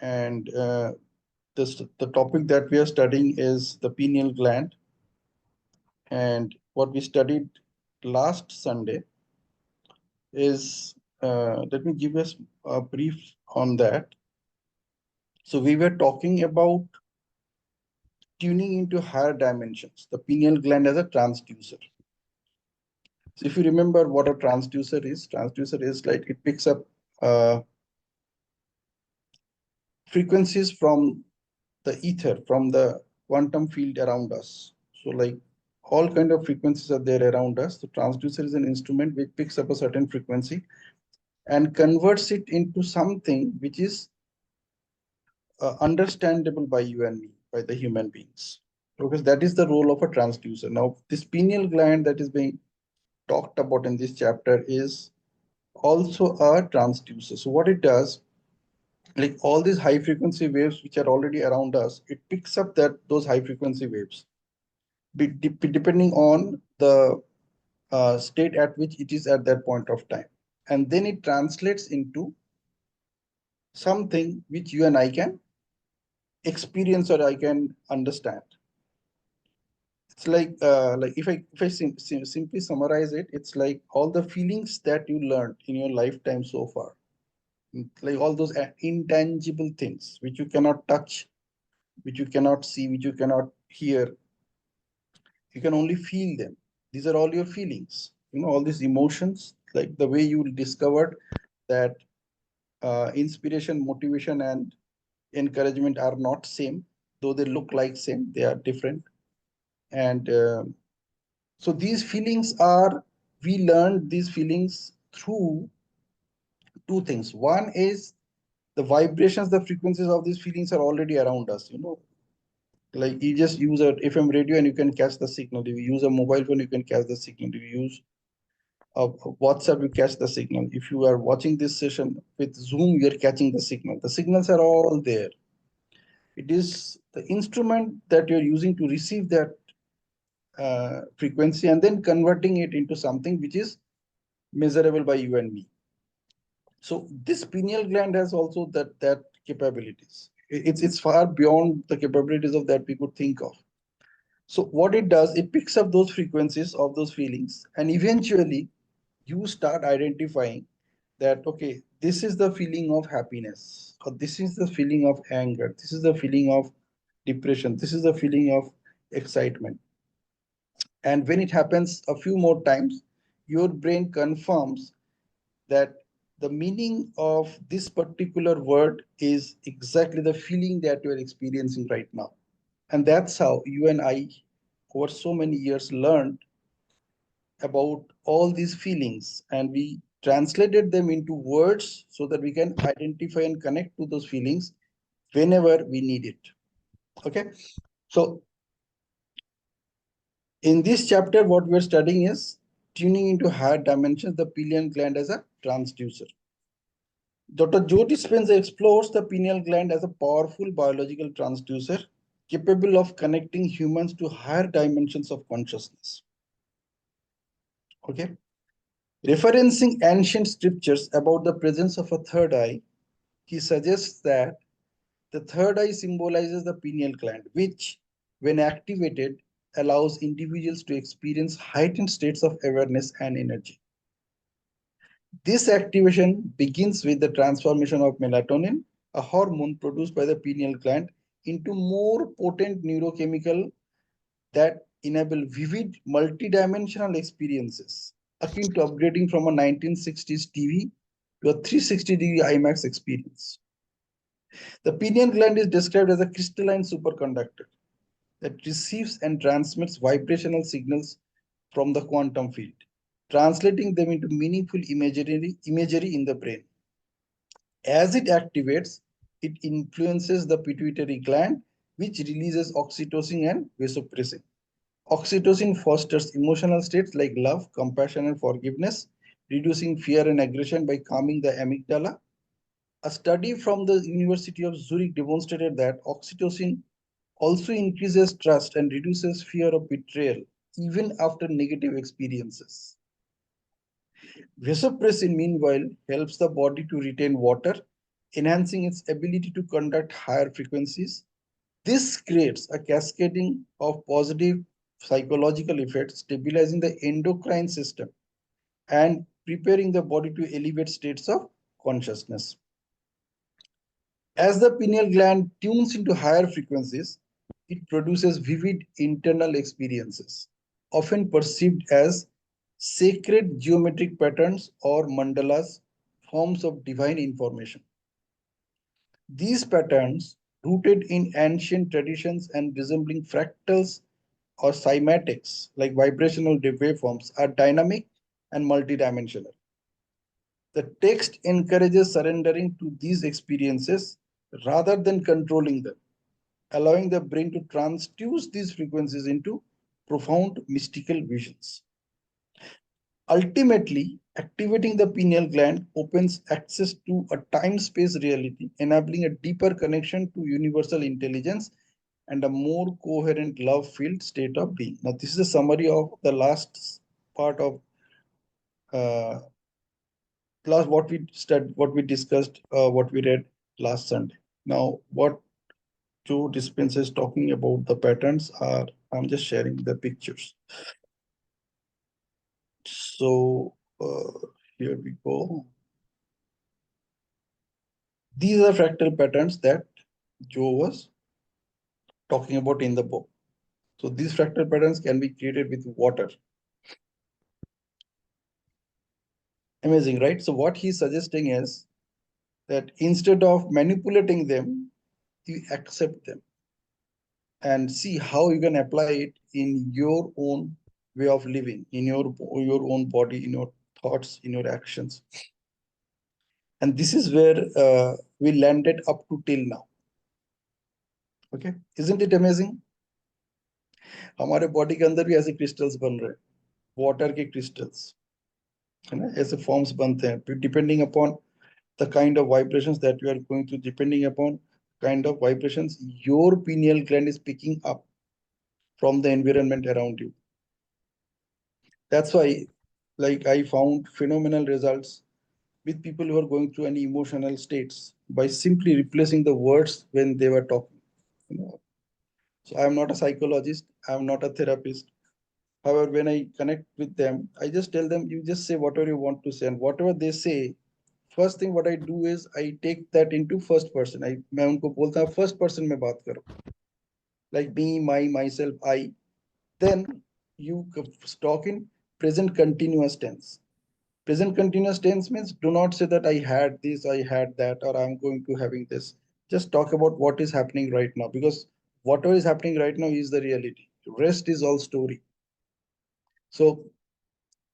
and the topic that we are studying is the pineal gland. And what we studied last Sunday is, let me give us a brief on that. So we were talking about tuning into higher dimensions, the pineal gland as a transducer. So if you remember what a transducer is like it picks up frequencies from the ether, from the quantum field around us. So like all kind of frequencies are there around us. The transducer is an instrument which picks up a certain frequency and converts it into something which is understandable by you and me, by the human beings. Because that is the role of a transducer. Now, this pineal gland that is being talked about in this chapter is also a transducer. So what it does, like all these high frequency waves which are already around us, it picks up those high frequency waves depending on the state at which it is at that point of time, and then it translates into something which you and I can experience or I can understand. It's like if I simply summarize it, it's like all the feelings that you learned in your lifetime so far, like all those intangible things which you cannot touch, which you cannot see, which you cannot hear, you can only feel them. These are all your feelings, all these emotions, like the way you discovered that inspiration, motivation, and encouragement are not same, though they look like same, they are different. And so these feelings are, we learned these feelings through two things. One is the vibrations, the frequencies of these feelings are already around us. Like you just use a FM radio and you can catch the signal. If you use a mobile phone, you can catch the signal. If you use a WhatsApp, you catch the signal. If you are watching this session with Zoom, you are catching the signal. The signals are all there. It is the instrument that you're using to receive that frequency and then converting it into something which is measurable by you and me. So this pineal gland has also that capabilities. It's far beyond the capabilities of that we could think of. So what it does, it picks up those frequencies of those feelings, and eventually you start identifying that, okay, this is the feeling of happiness, or this is the feeling of anger, this is the feeling of depression, this is the feeling of excitement. And when it happens a few more times, your brain confirms that the meaning of this particular word is exactly the feeling that you are experiencing right now. And that's how you and I, over so many years, learned about all these feelings, and we translated them into words so that we can identify and connect to those feelings whenever we need it. Okay. So in this chapter, what we're studying is tuning into higher dimensions, the pineal gland as a transducer. Dr. Joe Dispenza explores the pineal gland as a powerful biological transducer capable of connecting humans to higher dimensions of consciousness. Okay. Referencing ancient scriptures about the presence of a third eye, he suggests that the third eye symbolizes the pineal gland, which, when activated, allows individuals to experience heightened states of awareness and energy. This activation begins with the transformation of melatonin, a hormone produced by the pineal gland, into more potent neurochemical that enable vivid, multidimensional experiences, akin to upgrading from a 1960s TV to a 360-degree IMAX experience. The pineal gland is described as a crystalline superconductor that receives and transmits vibrational signals from the quantum field, translating them into meaningful imagery in the brain. As it activates, it influences the pituitary gland, which releases oxytocin and vasopressin. Oxytocin fosters emotional states like love, compassion, and forgiveness, reducing fear and aggression by calming the amygdala. A study from the University of Zurich demonstrated that oxytocin also increases trust and reduces fear of betrayal, even after negative experiences. Vasopressin, meanwhile, helps the body to retain water, enhancing its ability to conduct higher frequencies. This creates a cascading of positive psychological effects, stabilizing the endocrine system and preparing the body to elevate states of consciousness. As the pineal gland tunes into higher frequencies, it produces vivid internal experiences, often perceived as sacred geometric patterns or mandalas, forms of divine information. These patterns, rooted in ancient traditions and resembling fractals or cymatics like vibrational waveforms, are dynamic and multidimensional. The text encourages surrendering to these experiences rather than controlling them, allowing the brain to transduce these frequencies into profound mystical visions. Ultimately, activating the pineal gland opens access to a time-space reality, enabling a deeper connection to universal intelligence and a more coherent love-filled state of being. Now, this is a summary of the last part of uh, what we discussed, what we read last Sunday. Now, what Joe Dispenza is talking about the patterns are, I'm just sharing the pictures. So here we go. These are fractal patterns that Joe was talking about in the book. So these fractal patterns can be created with water. Amazing, right? So what he's suggesting is that instead of manipulating them, you accept them and see how you can apply it in your own way of living, in your own body, in your thoughts, in your actions. And this is where we landed up to till now. Okay, isn't it amazing? हमारे body के अंदर भी ऐसे crystals बन रहे हैं, water के crystals, है ना, ऐसे फॉर्म्स बनते हैं depending upon the kind of vibrations that you are going through, depending upon kind of vibrations your pineal gland is picking up from the environment around you. That's why, like, I found phenomenal results with people who are going through any emotional states by simply replacing the words when they were talking. You know? So I am not a psychologist, I am not a therapist. However, when I connect with them, I just tell them, you just say whatever you want to say, and whatever they say, first thing what I do is I take that into first person. मैं उनको बोलता हूँ first person में बात करो, like me, myself, I. Then you talk in present continuous tense. Present continuous tense means do not say that I had this, I had that, or I'm going to having this. Just talk about what is happening right now, because whatever is happening right now is the reality. Rest is all story. So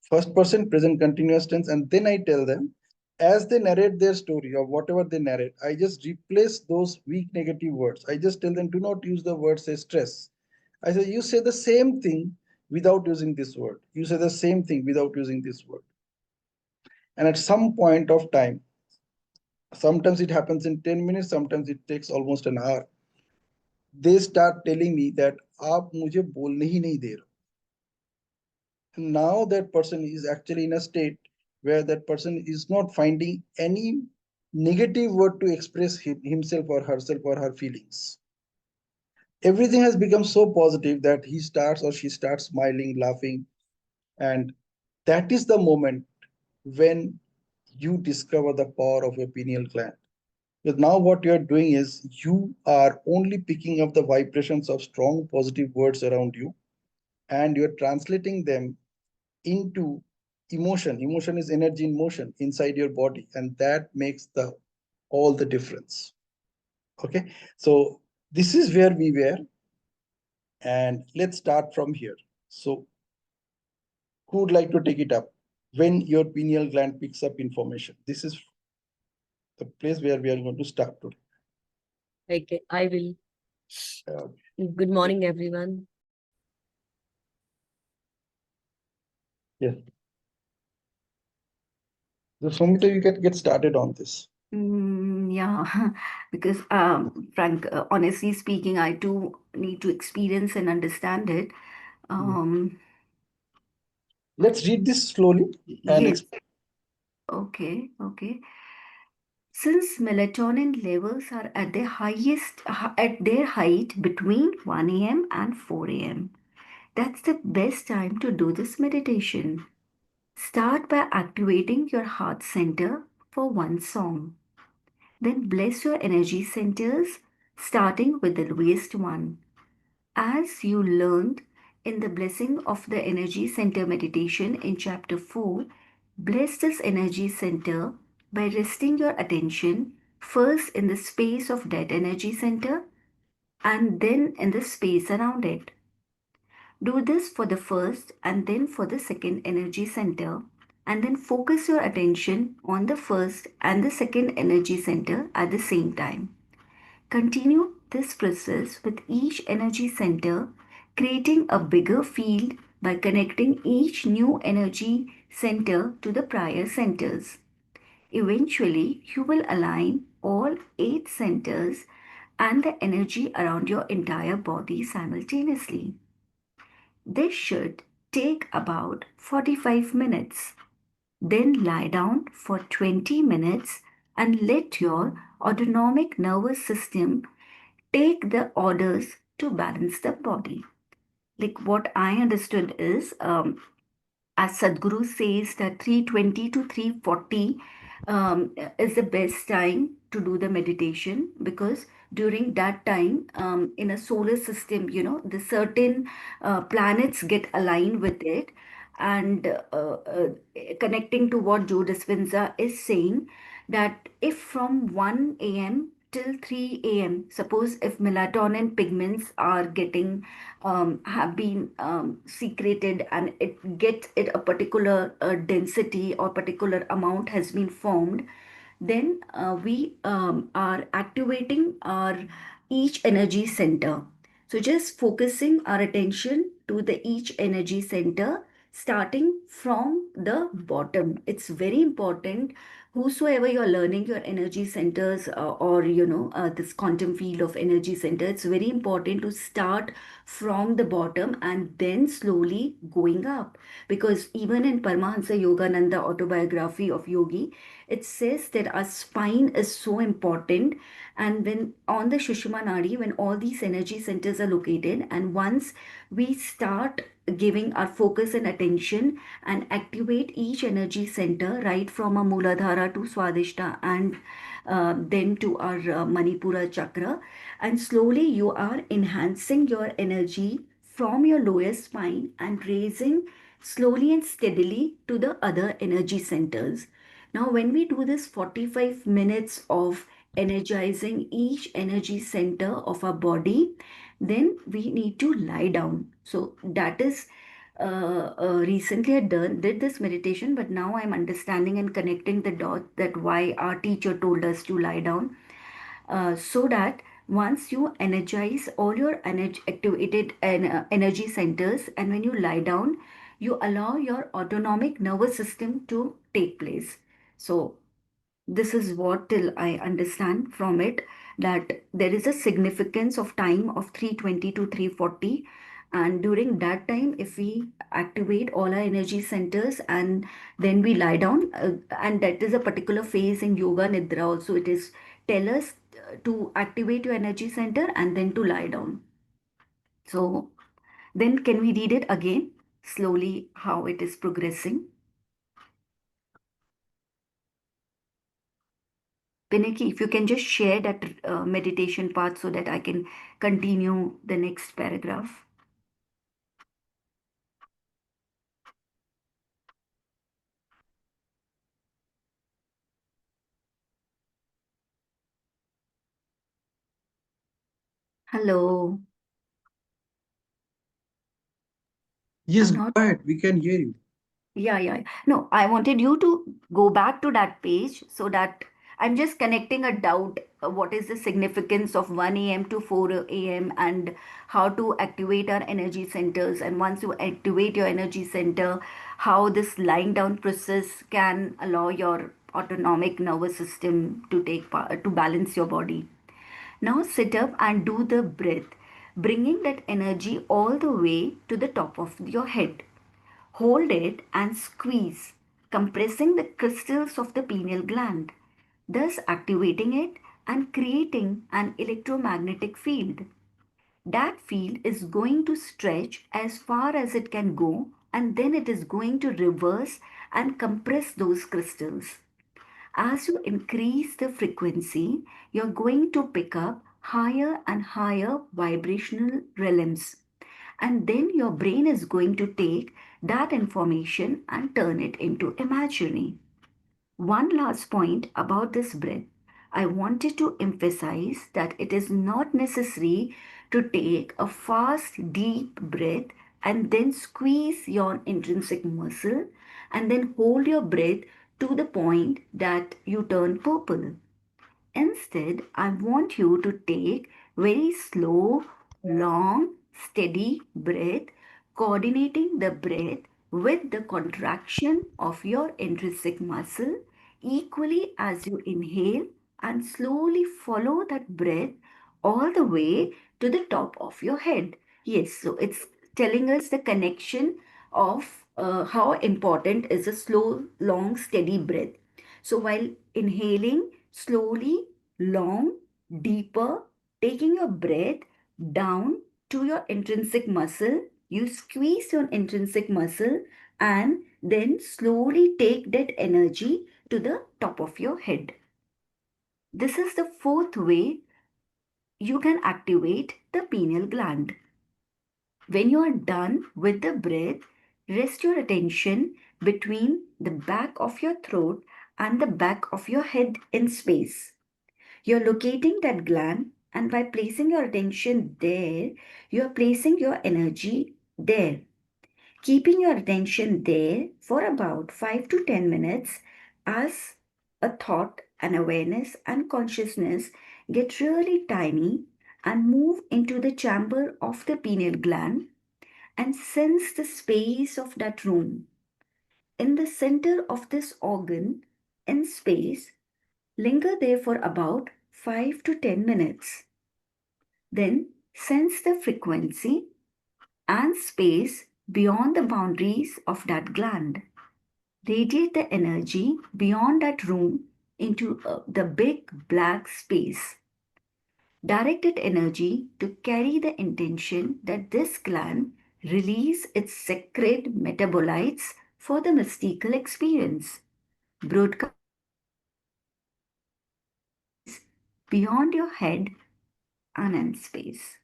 first person present continuous tense, and then I tell them as they narrate their story or whatever they narrate, I just replace those weak negative words. I just tell them, do not use the word say stress. I say, you say the same thing without using this word. You say the same thing without using this word. And at some point of time, sometimes it happens in 10 minutes, sometimes it takes almost an hour, they start telling me that आप मुझे बोलने ही नहीं दे रहे. Now that person is actually in a state where that person is not finding any negative word to express himself or herself or her feelings. Everything has become so positive that he starts or she starts smiling, laughing, and that is the moment when you discover the power of your pineal gland. Because now what you are doing is you are only picking up the vibrations of strong positive words around you, and you're translating them into emotion. Emotion is energy in motion inside your body, and that makes the all the difference. Okay, so this is where we were, and let's start from here. So who would like to take it up? When your pineal gland picks up information, this is the place where we are going to start today. Okay, I will. Good morning, everyone. Yes. So Sumita, you can get started on this. Yeah, because Frank, honestly speaking, I too need to experience and understand it. Um, Let's read this slowly and yes, explain. okay, okay. Since melatonin levels are at their at their height between 1 a.m. and 4 a.m. That's the best time to do this meditation. Start by activating your heart center for one song. Then bless your energy centers, starting with the lowest one. As you learned in the blessing of the energy center meditation in chapter 4, bless this energy center by resting your attention first in the space of that energy center and then in the space around it. Do this for the first and then for the second energy center, and then focus your attention on the first and the second energy center at the same time. Continue this process with each energy center, creating a bigger field by connecting each new energy center to the prior centers. Eventually, you will align all 8 centers and the energy around your entire body simultaneously. This should take about 45 minutes. Then lie down for 20 minutes and let your autonomic nervous system take the orders to balance the body. Like what I understood is, as Sadhguru says, that 320 to 340 is the best time to do the meditation, because during that time, in a solar system, the certain planets get aligned with it. And connecting to what Joe Dispenza is saying, that if from 1 a.m. till 3 a.m., suppose if melatonin pigments are getting have been secreted, and it gets it a particular density or particular amount has been formed, then we are activating our each energy center. So just focusing our attention to the each energy center, starting from the bottom. It's very important, whosoever you're learning your energy centers, or this quantum field of energy center, it's very important to start from the bottom and then slowly going up. Because even in Paramahansa Yogananda autobiography of Yogi, it says that our spine is so important. And when on the Shushma Nadi, when all these energy centers are located, and once we start giving our focus and attention and activate each energy center, right from a Muladhara to Swadhishta, and then to our Manipura chakra, and slowly you are enhancing your energy from your lower spine and raising slowly and steadily to the other energy centers. Now, when we do this 45 minutes of energizing each energy center of our body, then we need to lie down. So that is recently I did this meditation, but now I'm understanding and connecting the dots, that why our teacher told us to lie down, so that once you energize all your activated energy centers, and when you lie down, you allow your autonomic nervous system to take place. So this is what till I understand from it, that there is a significance of time of 320 to 340. And during that time, if we activate all our energy centers and then we lie down, and that is a particular phase in yoga nidra also, it is tell us to activate your energy center and then to lie down. So then can we read it again slowly how it is progressing? Pinaki, if you can just share that meditation part so that I can continue the next paragraph. Hello. Yes, I'm go not. ahead. We can hear you. Yeah. No, I wanted you to go back to that page so that I'm just connecting a doubt. What is the significance of 1 a.m. to 4 a.m. and how to activate our energy centers? And once you activate your energy center, how this lying down process can allow your autonomic nervous system to to balance your body. Now sit up and do the breath, bringing that energy all the way to the top of your head. Hold it and squeeze, compressing the crystals of the pineal gland. thus activating it and creating an electromagnetic field. That field is going to stretch as far as it can go, and then it is going to reverse and compress those crystals. As you increase the frequency, you're going to pick up higher and higher vibrational realms. And then your brain is going to take that information and turn it into imagery. One last point about this breath. I wanted to emphasize that it is not necessary to take a fast, deep breath and then squeeze your intrinsic muscle and then hold your breath to the point that you turn purple. Instead, I want you to take very slow, long, steady breath, coordinating the breath with the contraction of your intrinsic muscle equally as you inhale and slowly follow that breath all the way to the top of your head. Yes, so it's telling us the connection of how important is a slow, long, steady breath. So while inhaling slowly, long, deeper, taking your breath down to your intrinsic muscle, you squeeze your intrinsic muscle and then slowly take that energy to the top of your head. This is the fourth way you can activate the pineal gland. When you are done with the breath, rest your attention between the back of your throat and the back of your head in space. You're locating that gland, and by placing your attention there, you are placing your energy there. Keeping your attention there for about 5 to 10 minutes as a thought and awareness and consciousness get really tiny and move into the chamber of the pineal gland and sense the space of that room. In the center of this organ, in space, linger there for about 5 to 10 minutes. Then sense the frequency and space beyond the boundaries of that gland. Radiate the energy beyond that room into the big black space. Directed energy to carry the intention that this gland release its sacred metabolites for the mystical experience. Broadcast the energy into the space beyond your head and in space.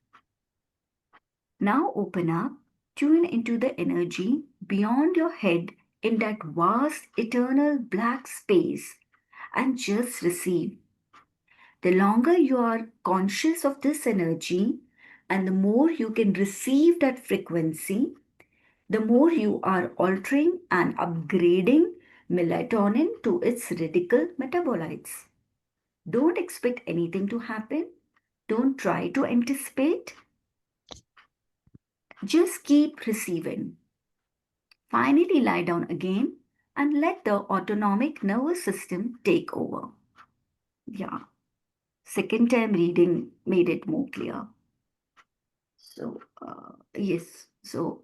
Now open up, tune into the energy beyond your head in that vast eternal black space and just receive. The longer you are conscious of this energy and the more you can receive that frequency, the more you are altering and upgrading melatonin to its radical metabolites. Don't expect anything to happen. Don't try to anticipate. Just keep receiving. Finally, lie down again and let the autonomic nervous system take over. Yeah, second time reading made it more clear. So, yes. So,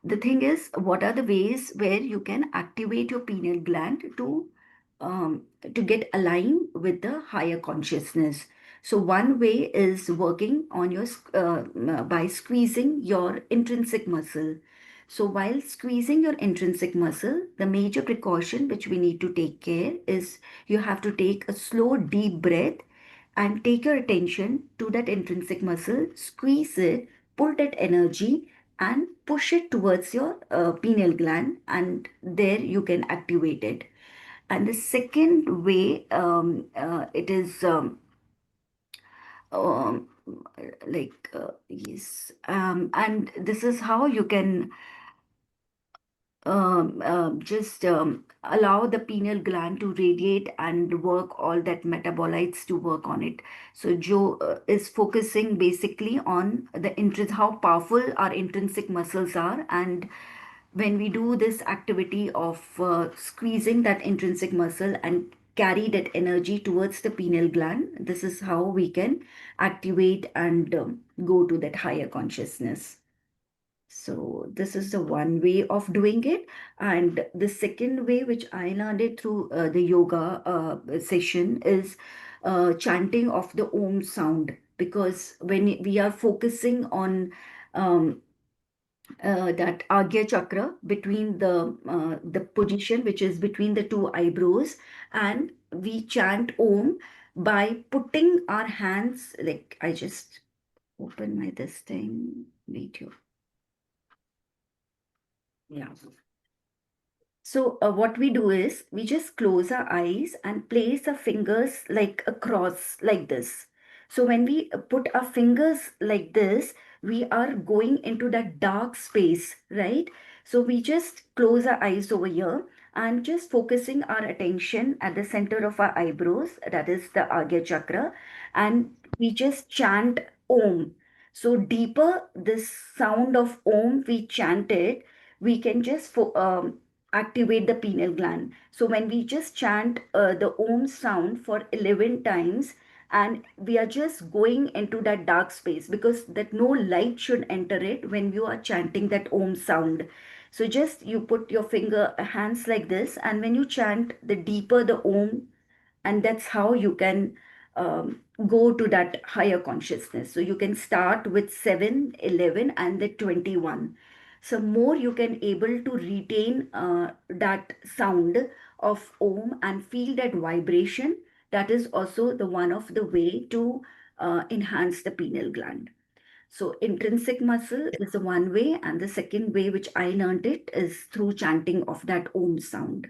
the thing is, what are the ways where you can activate your pineal gland to get aligned with the higher consciousness? So, one way is working on your by squeezing your intrinsic muscle. So, while squeezing your intrinsic muscle, the major precaution which we need to take care is you have to take a slow, deep breath and take your attention to that intrinsic muscle, squeeze it, pull that energy and push it towards your pineal gland, and there you can activate it. And the second way, it is um, yes, and this is how you can just allow the pineal gland to radiate and work all that metabolites to work on it. So Joe is focusing basically on the interest, how powerful our intrinsic muscles are, and when we do this activity of squeezing that intrinsic muscle and carry that energy towards the pineal gland, this is how we can activate and go to that higher consciousness. So this is the one way of doing it. And the second way, which I learned it through the yoga session, is chanting of the Om sound. Because when we are focusing on um, that Agya chakra between the position which is between the two eyebrows, and we chant Om by putting our hands, like I just open my this thing, video. Yeah. So what we do is we just close our eyes and place our fingers like across like this. So when we put our fingers like this, we are going into that dark space, right? So we just close our eyes over here and just focusing our attention at the center of our eyebrows, that is the Agya chakra, and we just chant Om. So deeper this sound of Om we chant it, we can just activate the pineal gland. So when we just chant the Om sound for 11 times, and we are just going into that dark space, because that no light should enter it when you are chanting that Om sound. So just you put your finger hands like this, and when you chant, the deeper the Om, and that's how you can go to that higher consciousness. So you can start with 7, 11, and the 21. So more you can able to retain that sound of Om and feel that vibration. That is also the one of the way to enhance the pineal gland. So intrinsic muscle is the one way, and the second way which I learned it is through chanting of that Om sound.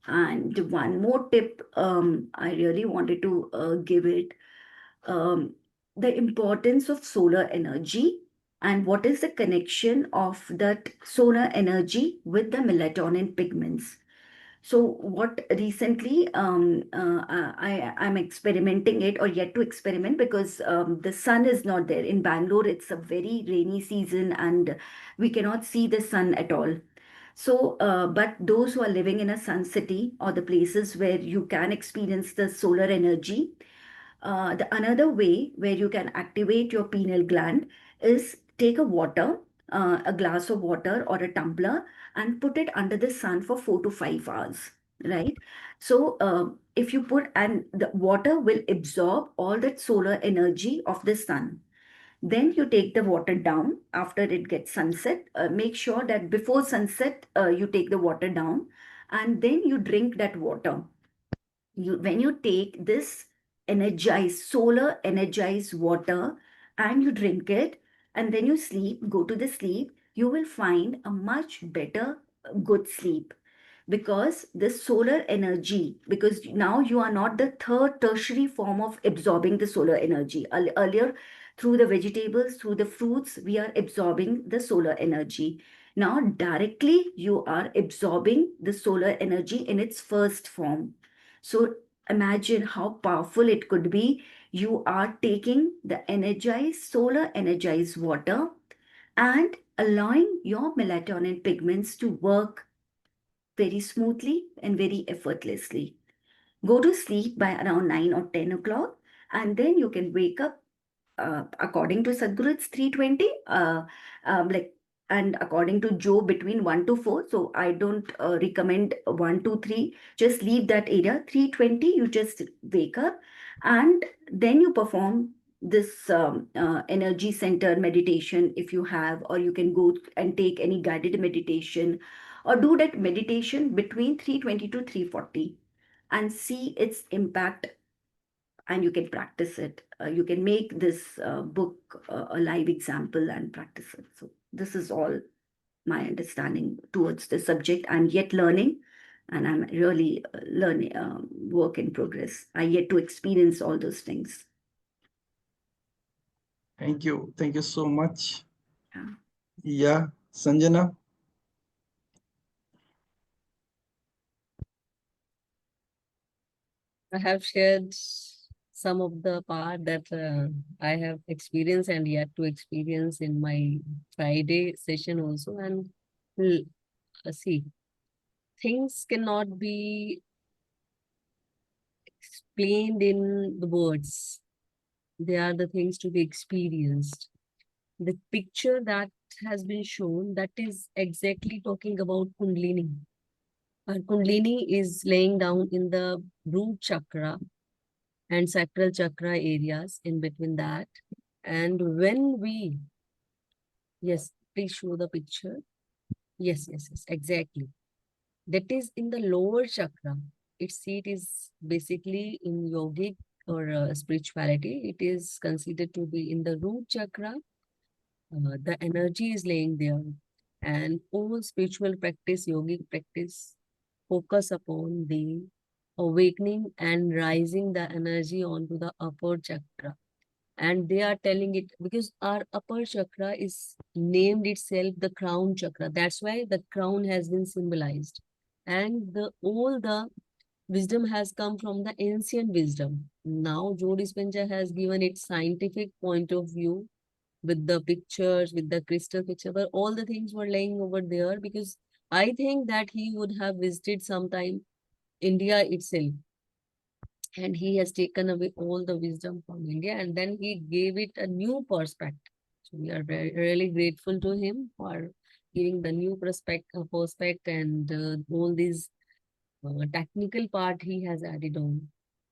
And one more tip I really wanted to give it, um, the importance of solar energy, and what is the connection of that solar energy with the melatonin pigments. So what recently I'm experimenting it, or yet to experiment, because the sun is not there in Bangalore. It's a very rainy season and we cannot see the sun at all. So, but those who are living in a sun city or the places where you can experience the solar energy, the another way where you can activate your pineal gland is take a glass of water or a tumbler, and put it under the sun for 4 to 5 hours, right? So, if you put, and the water will absorb all that solar energy of the sun. Then you take the water down after it gets sunset. Make sure that before sunset, you take the water down, and then you drink that water. When you take this energized, solar energized water, and you drink it, and then you sleep, go to the sleep, you will find a much better, good sleep, because this solar energy, because now you are not the third tertiary form of absorbing the solar energy. Earlier, through the vegetables, through the fruits, we are absorbing the solar energy. Now directly you are absorbing the solar energy in its first form. So imagine how powerful it could be. You are taking the energized, solar energized water, and allowing your melatonin pigments to work very smoothly and very effortlessly. Go to sleep by around 9 or 10 o'clock, and then you can wake up. According to Sadhguru, it's 3:20. Like, and according to Joe, between 1 to 4. So I don't recommend 1 to 3. Just leave that area. 3:20, you just wake up, and then you perform this energy center meditation if you have, or you can go and take any guided meditation, or do that meditation between 3:20 to 3:40, and see its impact, and you can practice it. You can make this book a live example and practice it. So this is all my understanding towards the subject. I'm yet learning, and I'm really learning, work in progress. I yet to experience all those things. Thank you. Thank you so much. Yeah. Yeah, Sanjana. I have shared some of the part that I have experienced and yet to experience in my Friday session also. And see, things cannot be explained in the words. They are the things to be experienced. the picture that has been shown, that is exactly talking about Kundalini. Our Kundalini is laying down in the root chakra and sacral chakra areas in between that. And when we, yes, please show the picture. Yes, exactly. That is in the lower chakra. Its seat is basically in yogic or spirituality. It is considered to be in the root chakra. The energy is laying there. And all spiritual practice, yogic practice, focus upon the awakening and rising the energy onto the upper chakra. And they are telling it because our upper chakra is named itself the crown chakra. That's why the crown has been symbolized. And the all the wisdom has come from the ancient wisdom. Now Joe Dispenza has given its scientific point of view with the pictures, with the crystal picture, but all the things were laying over there because I think that he would have visited sometime India itself, and he has taken away all the wisdom from India and then he gave it a new perspective. So we are very really grateful to him for giving the new perspective and all these technical part he has added on.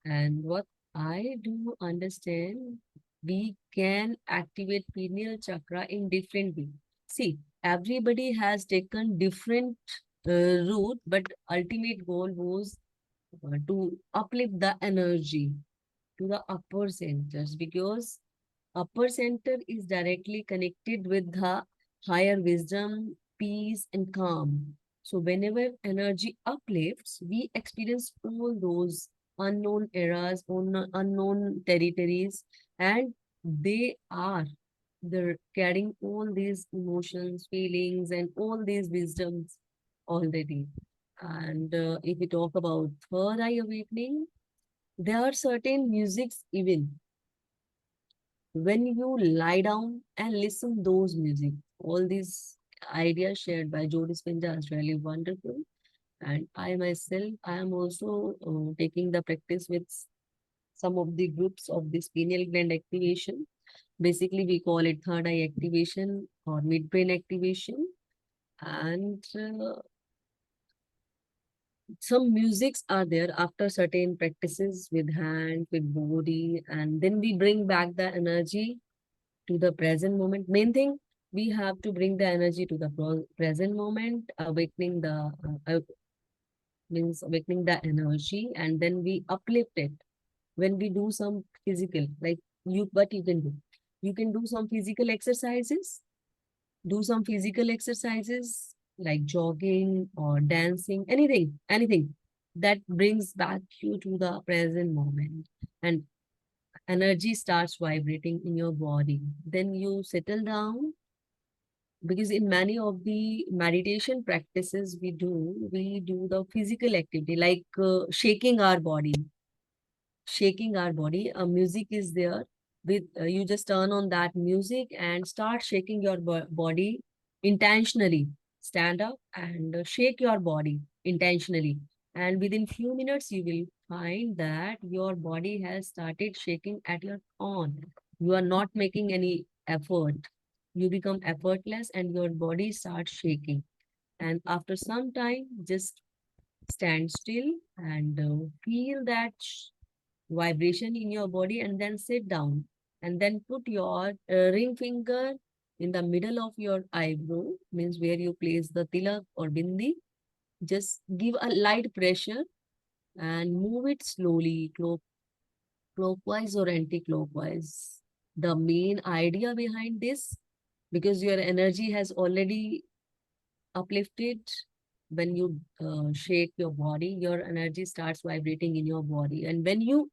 And what I do understand, we can activate pineal chakra in different way. See, everybody has taken different route, but ultimate goal was to uplift the energy to the upper centers because upper center is directly connected with the higher wisdom, peace, and calm. So whenever energy uplifts, we experience all those unknown eras, unknown territories, and they are they're carrying all these emotions, feelings, and all these wisdoms already. And if we talk about third eye awakening, there are certain musics even when you lie down and listen those music. All these ideas shared by Joe Dispenza is really wonderful. And I myself, I am also taking the practice with some of the groups of this pineal gland activation. Basically, we call it third eye activation or midbrain activation. And some musics are there after certain practices with hand, with body, and then we bring back the energy to the present moment. Main thing, we have to bring the energy to the present moment, awakening means awakening the energy, and then we uplift it. When we do some physical, like what you can do, you can do some physical exercises, like jogging or dancing, anything that brings back you to the present moment, and energy starts vibrating in your body. Then you settle down because in many of the meditation practices we do the physical activity like shaking our body. A music is there with you just turn on that music and start shaking your body intentionally. Stand up and shake your body intentionally, and within few minutes you will find that your body has started shaking at your own. You are not making any effort. You become effortless and your body starts shaking. And after some time, just stand still and feel that vibration in your body, and then sit down and then put your ring finger in the middle of your eyebrow, means where you place the tilak or bindi. Just give a light pressure and move it slowly, clockwise or anti-clockwise. The main idea behind this, because your energy has already uplifted, when you shake your body, your energy starts vibrating in your body. And when you,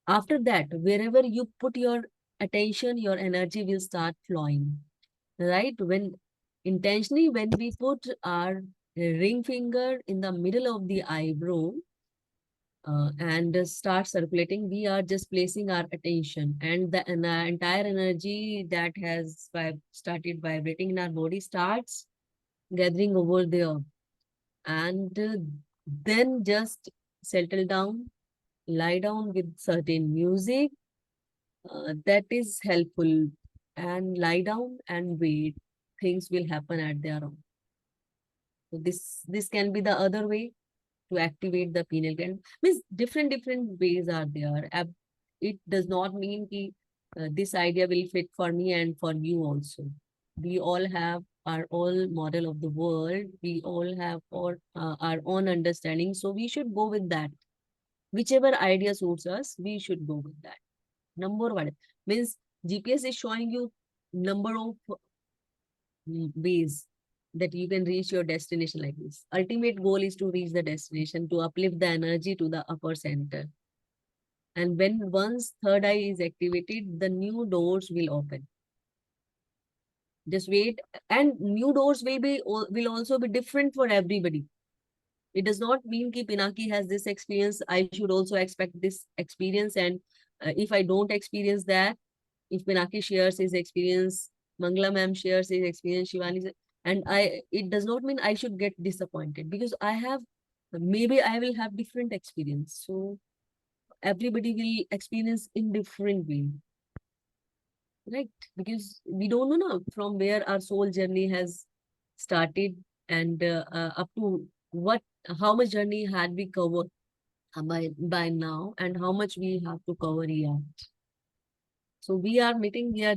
after that, wherever you put your attention, your energy will start flowing, right? When we put our ring finger in the middle of the eyebrow, and start circulating, we are just placing our attention, and the entire energy that has started vibrating in our body starts gathering over there. And then just settle down, lie down with certain music that is helpful. and lie down and wait. Things will happen at their own. So this can be the other way to activate the pineal gland. Means different ways are there. It does not mean that this idea will fit for me and for you also. We all have our own model of the world. We all have our own understanding. So we should go with that. Whichever idea suits us, we should go with that. Number one means GPS is showing you number of ways that you can reach your destination like this. Ultimate goal is to reach the destination, to uplift the energy to the upper center. And when once third eye is activated, the new doors will open. Just wait, and new doors will also be different for everybody. It does not mean that Pinaki has this experience, I should also expect this experience. And if I don't experience that, if Pinaki shares his experience, Mangala ma'am shares his experience, Shivani, and it does not mean I should get disappointed, because maybe I will have different experience. So everybody will experience in different way, right? Because we don't know now from where our soul journey has started, and up to how much journey had we covered by now, and how much we have to cover yet. So we are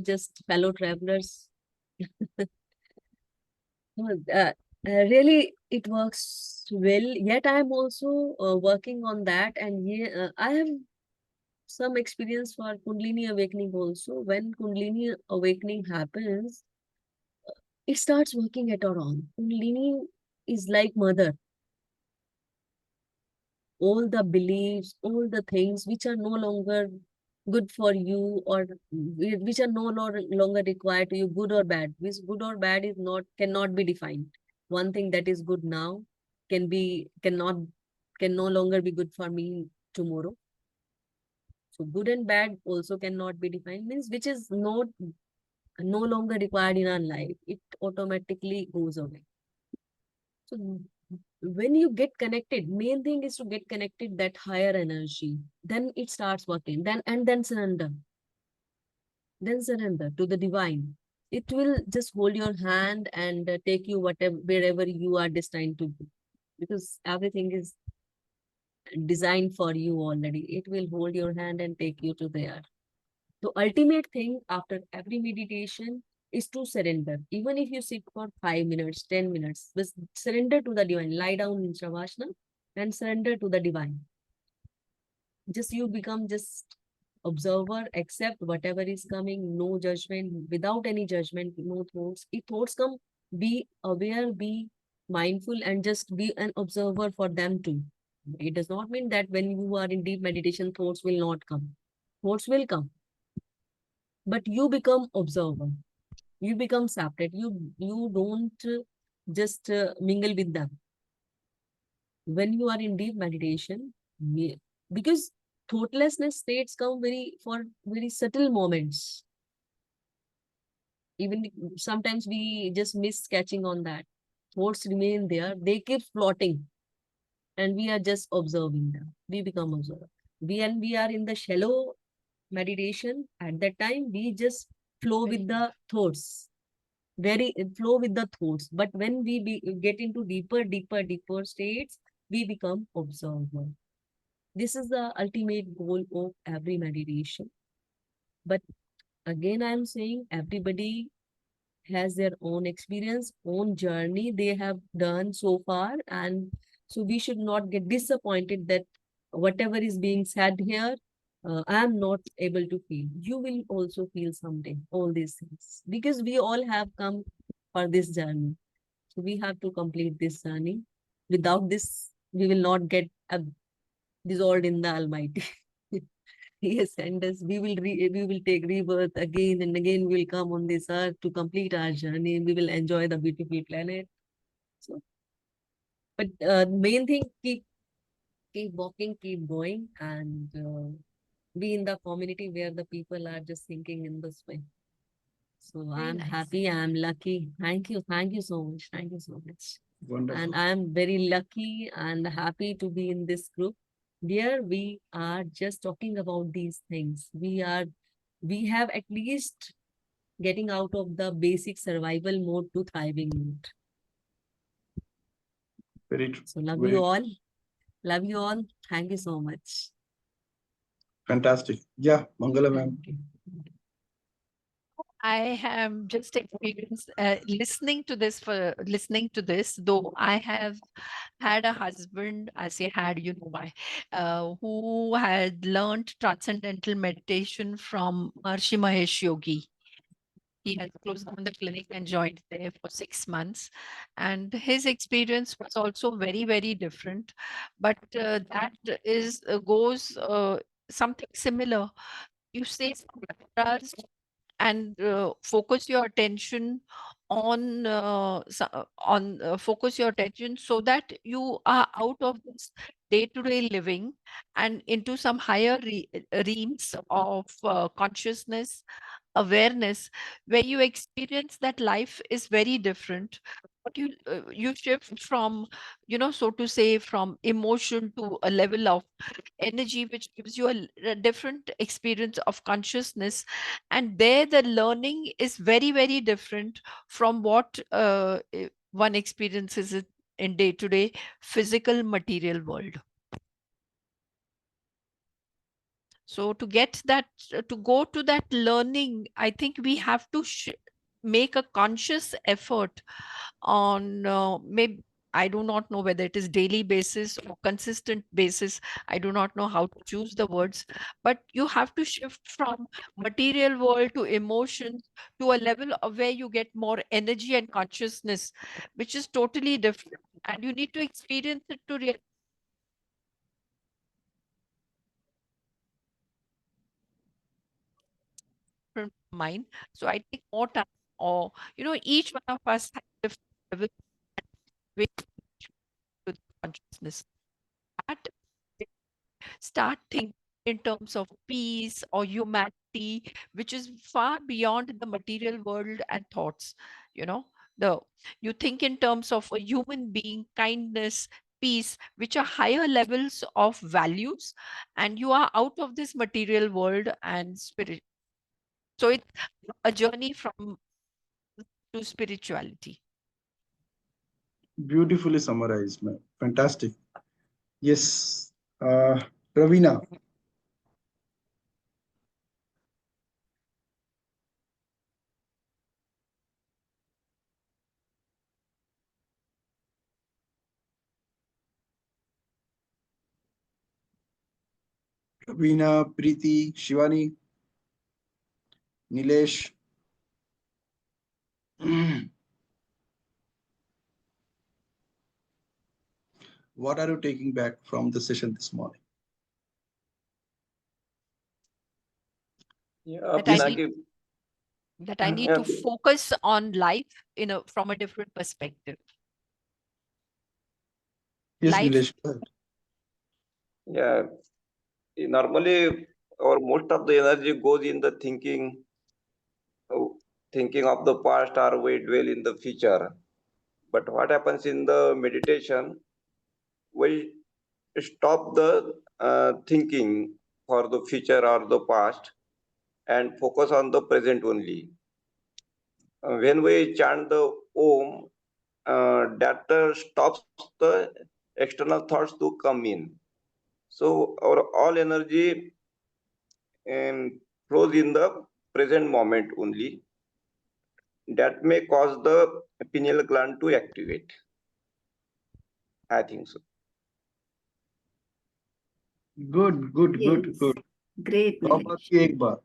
just fellow travelers. No, really, it works well. Yet I am also working on that, and I have some experience for Kundalini awakening also. When Kundalini awakening happens, it starts working at our own. Kundalini is like mother. All the beliefs, all the things which are no longer good for you, or which are longer required to you, good or bad. Which good or bad is not cannot be defined. One thing that is good now can no longer be good for me tomorrow. So good and bad also cannot be defined, means which is no longer required in our life. It automatically goes away. So when you get connected, main thing is to get connected that higher energy. Then it starts working. Then surrender. Then surrender to the divine. It will just hold your hand and take you wherever you are destined to be. Because everything is designed for you already. It will hold your hand and take you to there. The ultimate thing after every meditation is to surrender. Even if you sit for 5 minutes, 10 minutes, just surrender to the divine. Lie down in Shavasana and surrender to the divine. Just you become just observer, accept whatever is coming, no judgment, without any judgment, no thoughts. If thoughts come, be aware, be mindful, and just be an observer for them too. It does not mean that when you are in deep meditation, thoughts will not come. Thoughts will come, but you become observer. You become separate. You don't just mingle with them. When you are in deep meditation, because thoughtlessness states come for very subtle moments. Even sometimes we just miss catching on that. Thoughts remain there. They keep floating, and we are just observing them. We become observer. We are in the shallow meditation. At that time, we just flow with the thoughts. Flow with the thoughts. But when get into deeper states, we become observer. This is the ultimate goal of every meditation. But again, I am saying everybody has their own experience, own journey they have done so far. And so we should not get disappointed that whatever is being said here, I am not able to feel. You will also feel someday all these things, because we all have come for this journey. So we have to complete this journey. Without this, we will not get dissolved in the Almighty. Yes, and as we will take rebirth again and again. We will come on this earth to complete our journey. We will enjoy the beautiful planet. So, but main thing, keep walking, keep going, and be in the community where the people are just thinking in this way. So Very I'm nice. happy. I'm lucky. Thank you so much. Thank you so much. Wonderful. And I'm very lucky and happy to be in this group where we are just talking about these things. We have at least getting out of the basic survival mode to thriving mode. Very true. So love Very you all. Love you all. Thank you so much. fantastic. Yeah, Mangala ma'am. Thank you. I have just experienced listening to this, though I have had a husband, I say had, you know why, who had learned transcendental meditation from Maharishi Mahesh Yogi. He had closed down the clinic and joined there for 6 months. And his experience was also very, very different. But that is goes something similar. You say some mantras and focus your attention on focus your attention so that you are out of this day-to-day living and into some higher realms of consciousness, awareness, where you experience that life is very different. But you shift from, so to say, from emotion to a level of energy which gives you a different experience of consciousness, and there the learning is very, very different from what one experiences it in day to day physical material world. So to get that, to go to that learning, I think we have to make a conscious effort on maybe, I do not know whether it is daily basis or consistent basis. I do not know how to choose the words, but you have to shift from material world to emotions to a level of where you get more energy and consciousness, which is totally different. And you need to experience it to different mind. So I take more time, or each one of us has different level way to the consciousness. That start thinking in terms of peace or humanity, which is far beyond the material world and thoughts. You know, the you think in terms of a human being, kindness, peace, which are higher levels of values, and you are out of this material world and spirit. So it's a journey from to spirituality. Beautifully summarized, ma'am. Fantastic. Yes. Ravina. Ravina, Preeti, Shivani, Nilesh. What are you taking back from the session this morning? Yeah, That I Yes, need Pinaki. that I need Yeah, to focus on life from a different perspective. yes, Life, Nilesh. Go ahead. yeah. Normally, or most of the energy goes in the uh, thinking of the past, or we dwell in the future. But what happens in the meditation? We stop the thinking for the future or the past and focus on the present only. When we chant the Om, that stops the external thoughts to come in. So our all energy flows in the present moment only. That may cause the pineal gland to activate. I think so. Good, good, good, Yes. good. Great, सौ बार Nilesh. की एक बार.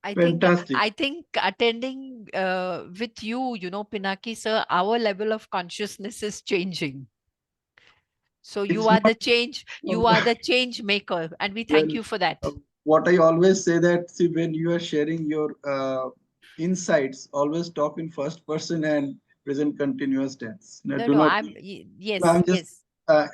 I think Fantastic. I think attending with you, Pinaki sir, our level of consciousness is changing. So It's not you are the change maker, and we thank well. you for that. What I always say that, see, when you are sharing your insights, always talk in first person and present continuous tense. Now, No, do no, not. No, yes, I'm just yes.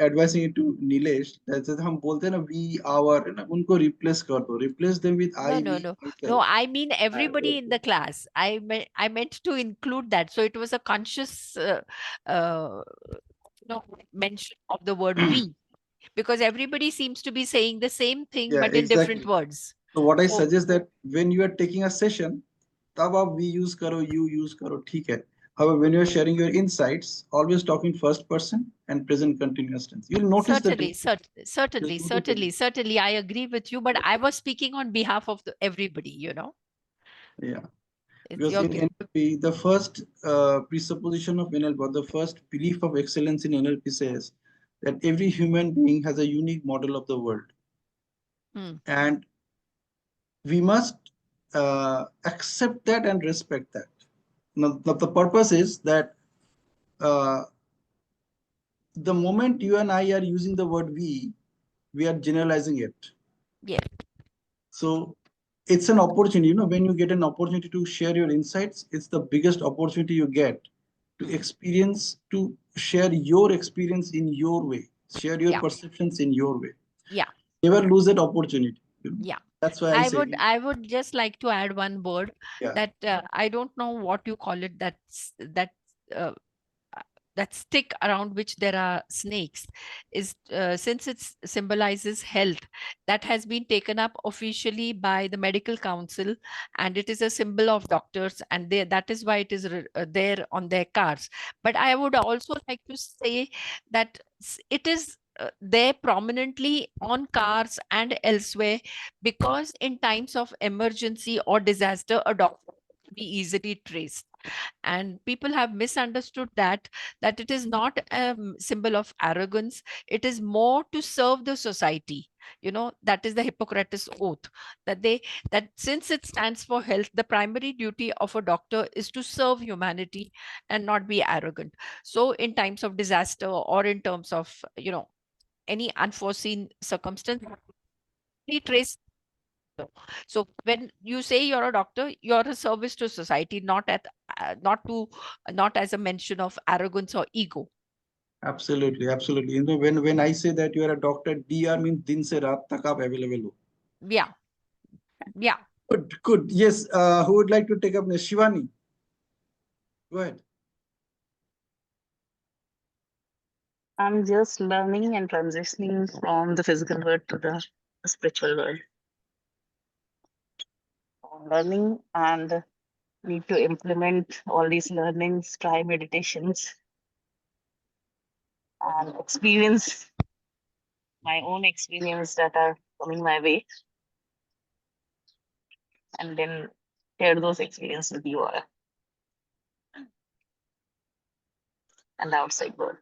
advising it to Nilesh. That's it. हम बोलते हैं ना we our है ना उनको replace कर दो. Replace them with No, I no, we no. No, myself. I mean everybody in the class. I meant to include that. So it was a conscious uh, mention of the word we, because everybody seems to be saying the same thing Yeah, but in different exactly. words. So what I Oh, suggest that when you are taking a session, तब आप we use करो, you use करो, ठीक है. However, when you are sharing your insights, always talk in first person and present continuous tense. You'll notice the certainly, difference. certainly, You'll notice the difference. certainly, I agree with you, but I was speaking on behalf of everybody, Yeah. It's Because your in NLP, the first presupposition of NLP, or the first belief of excellence in NLP says that every human being has a unique model of the world. And we must accept that and respect that. Now, the purpose is that uh, the moment you and I are using the word we are generalizing it. Yeah. So it's an opportunity, when you get an opportunity to share your insights, it's the biggest opportunity you get to experience, to share your experience in your way, share your perceptions in your way. Yeah. Never lose that opportunity. Yeah. That's why I say. I would just like to add one word Yeah. that I don't know what you call it, uh, that stick around which there are snakes is since it symbolizes health, that has been taken up officially by the medical council, and it is a symbol of doctors, and that is why it is there on their cars. But I would also like to say that it is there prominently on cars and elsewhere because in times of emergency or disaster a doctor can be easily traced, and people have misunderstood that it is not a symbol of arrogance. It is more to serve the society. That is the Hippocrates oath, that since it stands for health, the primary duty of a doctor is to serve humanity and not be arrogant. So in times of disaster or in terms of any unforeseen circumstance, we trace. So when you say you're a doctor, you're a service to society, not as a mention of arrogance or ego. Absolutely, absolutely. When I say that you are a doctor, DR means din se raat tak aap available ho. Yeah. Yeah. Good. Yes. Who would like to take up next? Shivani. Go ahead. I'm just learning and transitioning from the physical world to the spiritual world. I'm learning and need to implement all these learnings, try meditations, and experience my own experience that are coming my way, and then share those experiences with you all and the outside world.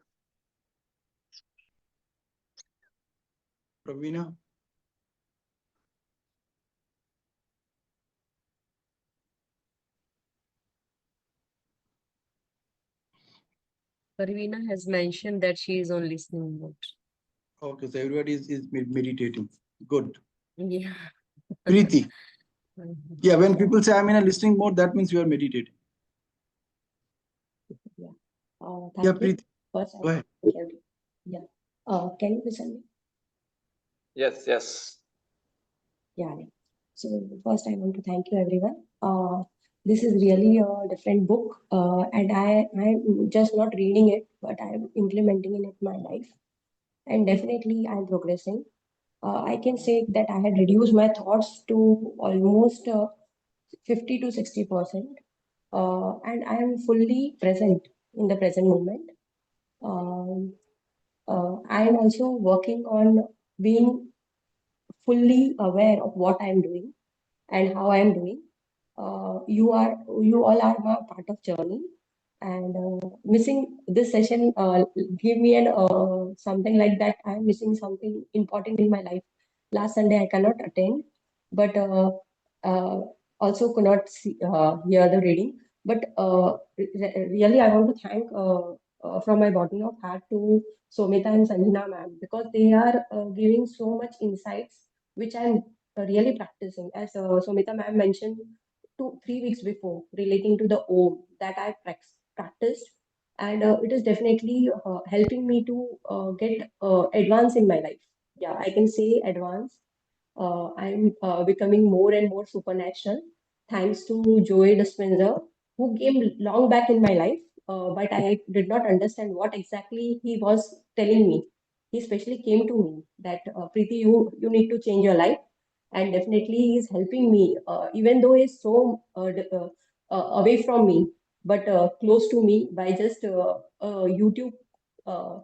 Ravina. Parveena has mentioned that she is on listening mode. Okay, so everybody is meditating. Good. Yeah. Preeti. Yeah, when people say I'm in a listening mode, that means you are meditating. Yeah. Yeah, Thank you. Preeti. First, Go ahead. yeah. Can you listen me? Yes, yes. Yeah. So first, I want to thank you, everyone. This is really a different book, and I'm just not reading it, but I'm implementing it in my life, and definitely I'm progressing. I can say that I had reduced my thoughts to almost 50 to 60%, and I am fully present in the present moment. Um, I am also working on being fully aware of what I'm doing and how I'm doing. You all are my part of journey, and missing this session give me an something like that. I'm missing something important in my life. Last Sunday I cannot attend, but uh, also could not hear the reading. But really, I want to thank from my bottom of heart to Somita and Sanjana ma'am, because they are giving so much insights which I'm really practicing. As Somita ma'am mentioned 2 3 weeks before, relating to the OM that I practiced, and it is definitely helping me to get advance in my life. Yeah, I can say advance. I'm becoming more and more supernatural thanks to Joey Dispenza, who came long back in my life, but I did not understand what exactly he was telling me. He especially came to me that Preeti, you need to change your life. and definitely he is helping me, even though he's so away from me, but close to me by just YouTube uh,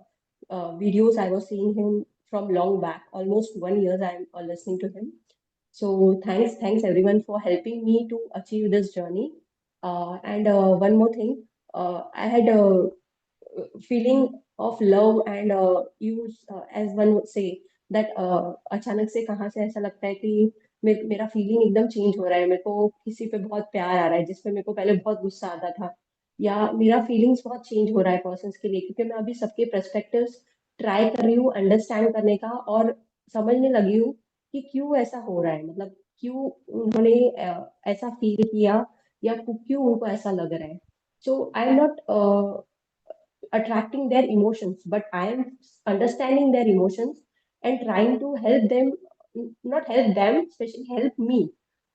videos. I was seeing him from long back, almost 1 year. I'm listening to him. So thanks everyone for helping me to achieve this journey. And one more thing, I had a feeling of love and use, as one would say that अचानक से कहाँ से ऐसा लगता है कि मेरा feeling एकदम चेंज हो रहा है, मेरे को किसी पे बहुत प्यार आ रहा है जिसपे मेरे को पहले बहुत गुस्सा आता था, या मेरा फीलिंग्स बहुत चेंज हो रहा है पर्सन्स के लिए, क्योंकि मैं अभी सबके पर्सपेक्टिव्स ट्राई कर रही हूँ अंडरस्टैंड करने का, और समझने लगी हूँ कि क्यों ऐसा हो रहा है, मतलब क्यों उन्होंने ऐसा फील किया, या क्यों उनको ऐसा लग रहा है. So I am not attracting their emotions, but I am understanding their emotions and trying to help them, not help them, especially help me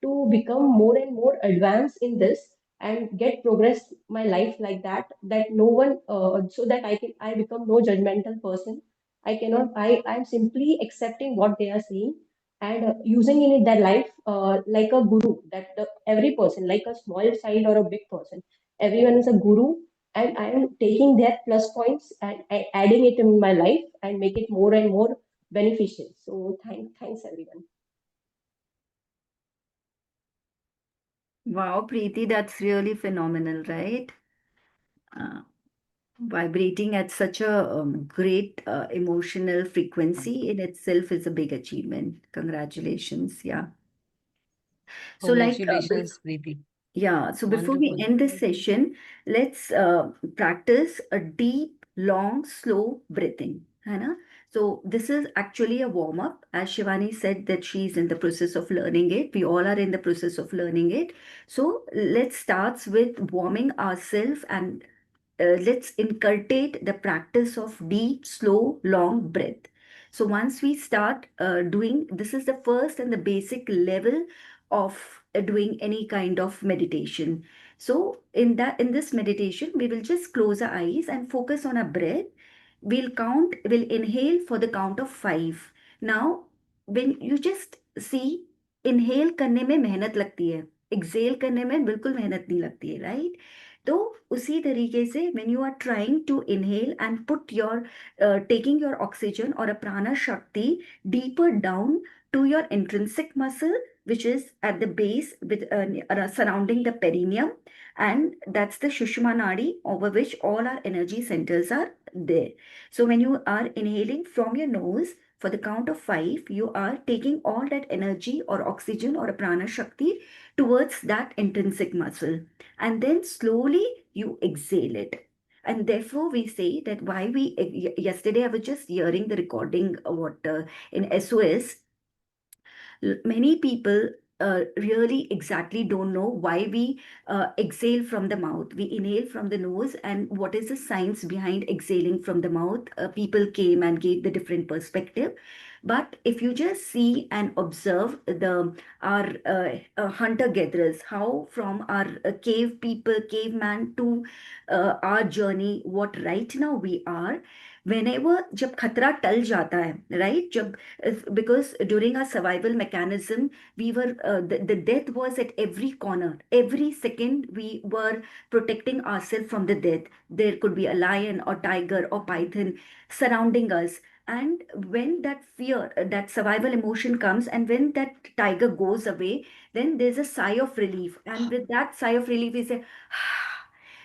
to become more and more advanced in this and get progress my life like that, that no one, so that I become no judgmental person. I cannot, I'm simply accepting what they are saying and using in their life like a guru, that every person, like a small child or a big person, everyone is a guru, and I am taking their plus points and adding it in my life and make it more and more beneficial. So thanks everyone. Wow, Preeti, that's really phenomenal, right? Uh, Vibrating at such a great emotional frequency in itself is a big achievement. Congratulations. Yeah. So, like, Congratulations, Preeti. yeah, so before we Wonderful. end this session, let's practice a deep, long, slow breathing. है ना? So this is actually a warm up. As Shivani said that she's in the process of learning it. We all are in the process of learning it. So let's start with warming ourselves, and let's inculcate the practice of deep, slow, long breath. So once we start doing, this is the first and the basic level of doing any kind of meditation. So in this meditation, we will just close our eyes and focus on our breath. We'll inhale for the count of 5. Now, when you just see, inhale करने में मेहनत लगती है, exhale करने में बिल्कुल मेहनत नहीं लगती है, right? तो उसी तरीके से when you are trying to inhale and put your taking your oxygen or a prana shakti deeper down to your intrinsic muscle, which is at the base with surrounding the perineum, and that's the Shushma Nadi, over which all our energy centers are there. So when you are inhaling from your nose for the count of 5, you are taking all that energy or oxygen or a prana shakti towards that intrinsic muscle, and then slowly you exhale it. And therefore we say that why we yesterday I was just hearing the recording what in SOS, many people really exactly don't know why we exhale from the mouth. We inhale from the nose, and what is the science behind exhaling from the mouth? People came and gave the different perspective. But if you just see and observe the our hunter gatherers, how from our cave people, caveman to our journey, what right now we are, whenever जब खतरा टल जाता है, right? जब because during our survival mechanism, we were the death was at every corner, every second we were protecting ourselves from the death. There could be a lion or tiger or python surrounding us, and when that fear, that survival emotion comes, and when that tiger goes away, then there's a sigh of relief, and with that sigh of relief we say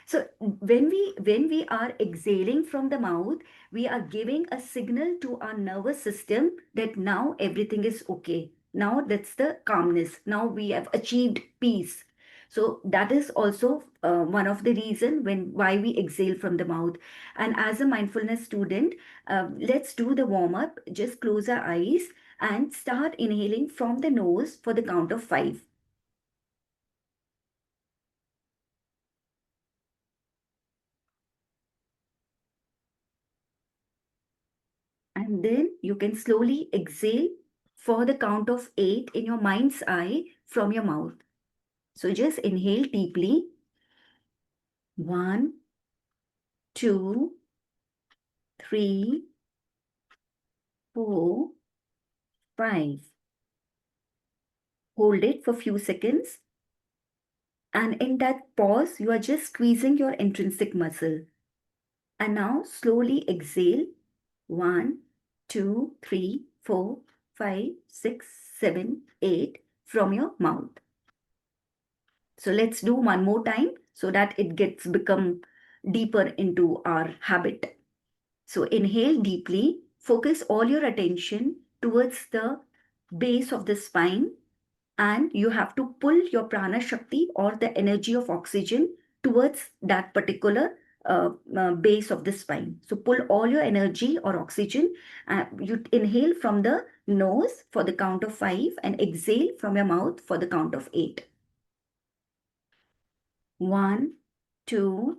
so when we are exhaling from the mouth, we are giving a signal to our nervous system that now everything is okay. Now that's the calmness. Now we have achieved peace. So that is also one of the reason when why we exhale from the mouth. And as a mindfulness student, let's do the warm up. Just close our eyes and start inhaling from the nose for the count of 5. And then you can slowly exhale for the count of 8 in your mind's eye from your mouth. So just inhale deeply. 1, 2, 3, 4, 5. hold it for few seconds. And in that pause, you are just squeezing your intrinsic muscle. And now slowly exhale. 1, 2, 3, 4, 5, 6, 7, 8 from your mouth. So let's do one more time so that it gets become deeper into our habit. So inhale deeply, focus all your attention towards the base of the spine, and you have to pull your prana shakti or the energy of oxygen towards that particular base of the spine. So pull all your energy or oxygen. You inhale from the nose for the count of 5 and exhale from your mouth for the count of 8. 1, 2,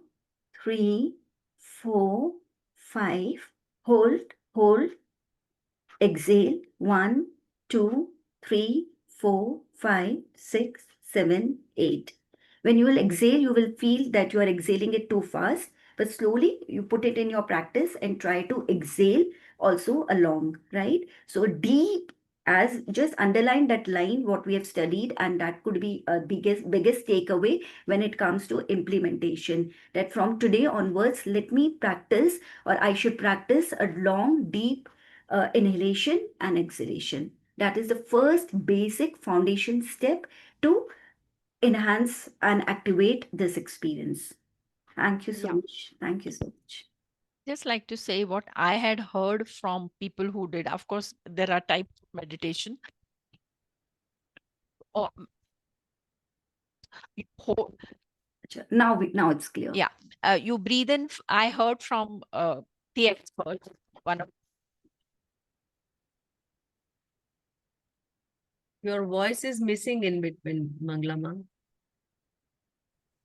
3, 4, 5. Hold. Exhale. 1, 2, 3, 4, 5, 6, 7, 8. When you will exhale, you will feel that you are exhaling it too fast, but slowly you put it in your practice and try to exhale also along, right? So deep, as just underline that line what we have studied, and that could be a biggest takeaway when it comes to implementation, that from today onwards, let me practice, or I should practice a long deep inhalation and exhalation. That is the first basic foundation step to enhance and activate this experience. Thank you so Yeah. much. Thank you so much. Just like to say what I had heard from people who did. Of course, there are types of meditation. Or you Now it's clear. yeah, you breathe in. I heard from the expert, one of Your voice is missing in between, Manglama.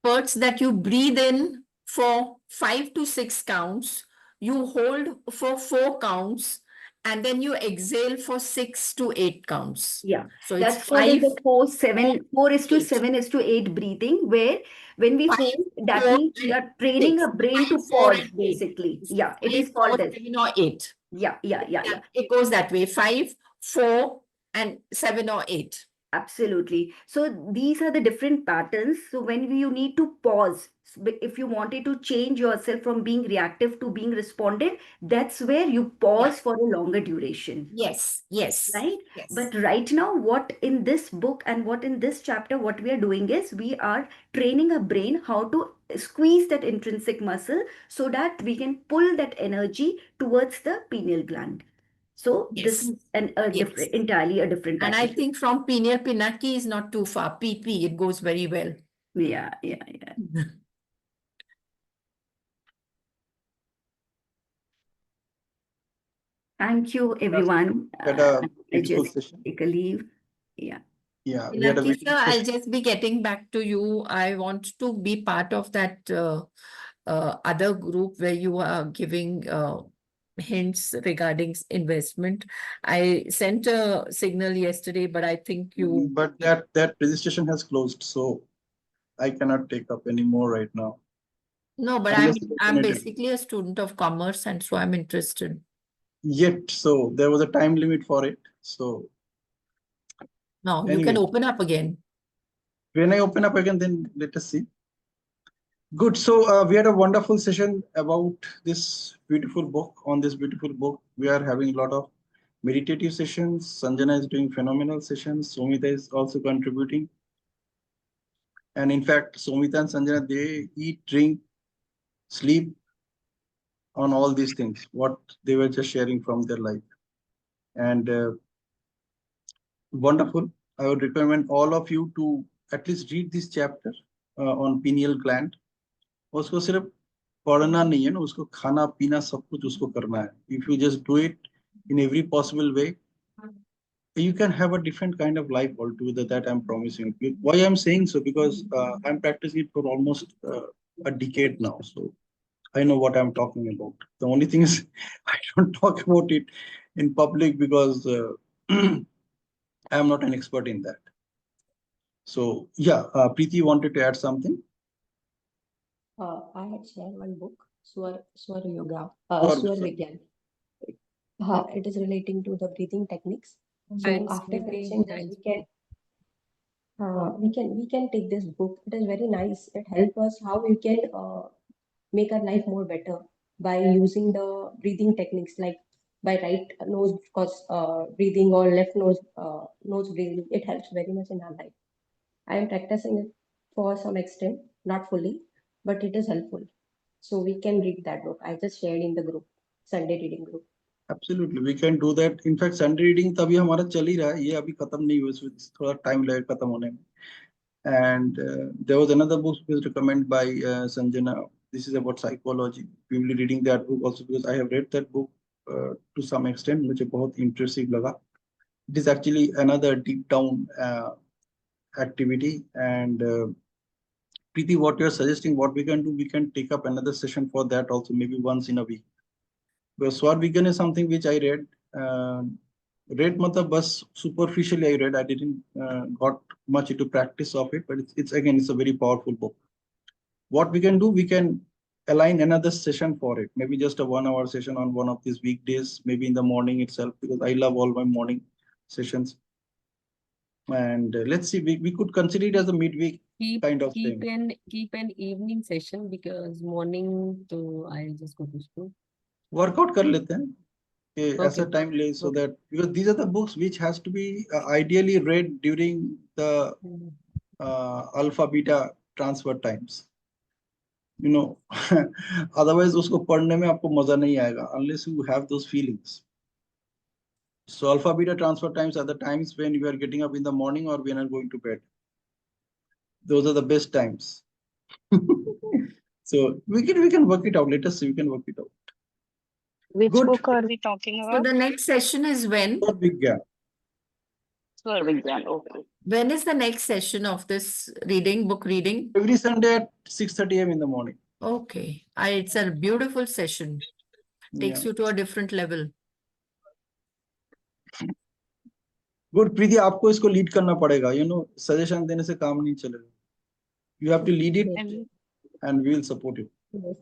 Words that you breathe in for 5 to 6 counts, you hold for 4 counts, and then you exhale for 6 to 8 counts. Yeah, So that's it's called as 5, the 4 is to 8. 7 is to 8 breathing, where when we 5, hold, that 4, means we and are training 6. a brain to 5, 4, pause, and 8. basically. Yeah, it 5, is 4, called as. 7, or 8. Yeah. It goes that way. 5, 4, and 7 or 8. Absolutely. So these are the different patterns. So when you need to pause, if you wanted to change yourself from being reactive to being responded, that's where you pause for a longer duration. Yes. Right? Yes. But right now, what in this book and what in this chapter, what we are doing is we are training our brain how to squeeze that intrinsic muscle so that we can pull that energy towards the pineal gland. So this Yes. is entirely a different And I package. think from pineal pinaki is not too far. PP, it goes very well. Yeah. Thank you, everyone. We had a I beautiful just session. take a leave. Yeah. Yeah, we had a Pinaki, beautiful sir, I'll session. just be getting back to you. I want to be part of that other group where you are giving hints regarding investment. I sent a signal yesterday, but I think you. But that registration has closed, so I cannot take up any more right now. No, but Unless I'm definitely. basically a student of commerce, and so I'm interested. Yet, so there was a time limit for it. So No, you anyway, can open up again. when I open up again, then let us see. Good. So we had a wonderful session about this beautiful book. On this beautiful book, we are having a lot of meditative sessions. Sanjana is doing phenomenal sessions. Somita is also contributing. And in fact, Somita and Sanjana, they eat, drink, sleep on all these things, what they were just sharing from their life. And wonderful. I would recommend all of you to at least read this chapter on pineal gland. उसको सिर्फ पढ़ना नहीं है ना, उसको खाना पीना सब कुछ उसको करना है. If you just do it in every possible way, you can have a different kind of life altogether, that I'm promising. Why I'm saying so? Because I'm practicing it for almost a decade now. So I know what I'm talking about. The only thing is I don't talk about it in public because I'm not an expert in that. So yeah, Preeti wanted to add something. I had shared one book, Swar Yoga, Or Swar Vigyan. It is relating to the breathing techniques. So Thanks, after Preeti. finishing this, Thanks. we can we can take this book. It is very nice. It helps us how we can make our life more better by using the breathing techniques like by right nose breathing or left nose breathing. It helps very much in our life. I am practicing it for some extent, not fully, but it is helpful. So we can read that book. I just shared in the group, Sunday reading group. Absolutely, we can do that. In fact, Sunday reading तभी हमारा चल ही रहा है, ये अभी खत्म नहीं हुआ, इसमें थोड़ा time लगेगा खत्म होने में. And there was another book which was recommended by Sanjana. This is about psychology. We will be reading that book also because I have read that book to some extent. मुझे बहुत interesting लगा. It is actually another deep down activity. And Preeti, what you are suggesting, what we can do, we can take up another session for that also, maybe once in a week. Because Swar Vegan is something which I read. Read matlab bas superficially I read. I didn't got much into practice of it, but it's again, it's a very powerful book. What we can do, we can align another session for it. Maybe just a 1 hour session on one of these weekdays, maybe in the morning itself, because I love all my morning sessions. And let's see, we could consider it as a midweek kind of thing. Keep an evening session because morning to I'll just go to school. Workout कर लेते हैं कि ऐसा time ले so Okay. that because these are the books which has to be ideally read during the alpha beta transfer times. You know, otherwise उसको पढ़ने में आपको मजा नहीं आएगा unless you have those feelings. So alpha beta transfer times are the times when you are getting up in the morning or when you are going to bed. Those are the best times. So we can work it out. Let us see, we can work it out. Which Good. book are we talking So about? the next session is when? Not big gap. Sure, Vigyan. Okay. When is the next session of this book reading? Every Sunday at 6:30 a.m. in the morning. Okay. It's a beautiful session. Takes Yeah. you to a different level. Good, Preeti, आपको इसको lead करना पड़ेगा. You know, suggestion देने से काम नहीं चलेगा. You have to lead it, and we will support you. Yes.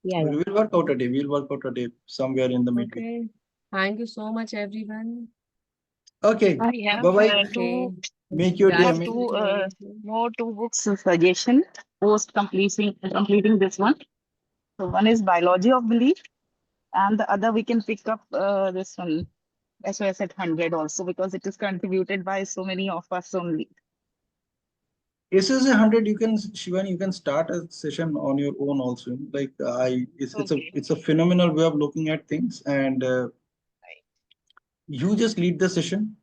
Yeah. We will work out a day. We will work out a day somewhere in the midweek. Okay. Thank you so much, everyone. Okay. I have Bye-bye. two Make your day Guys, amazing. two books suggestion post completing this one. So one is Biology of Belief, and the other we can pick up this one SOS at 100 also because it is contributed by so many of us only. SOS 100, you can, Shivani, you can start a session on your own also. Like it's a phenomenal way of looking at things, and you just lead the session.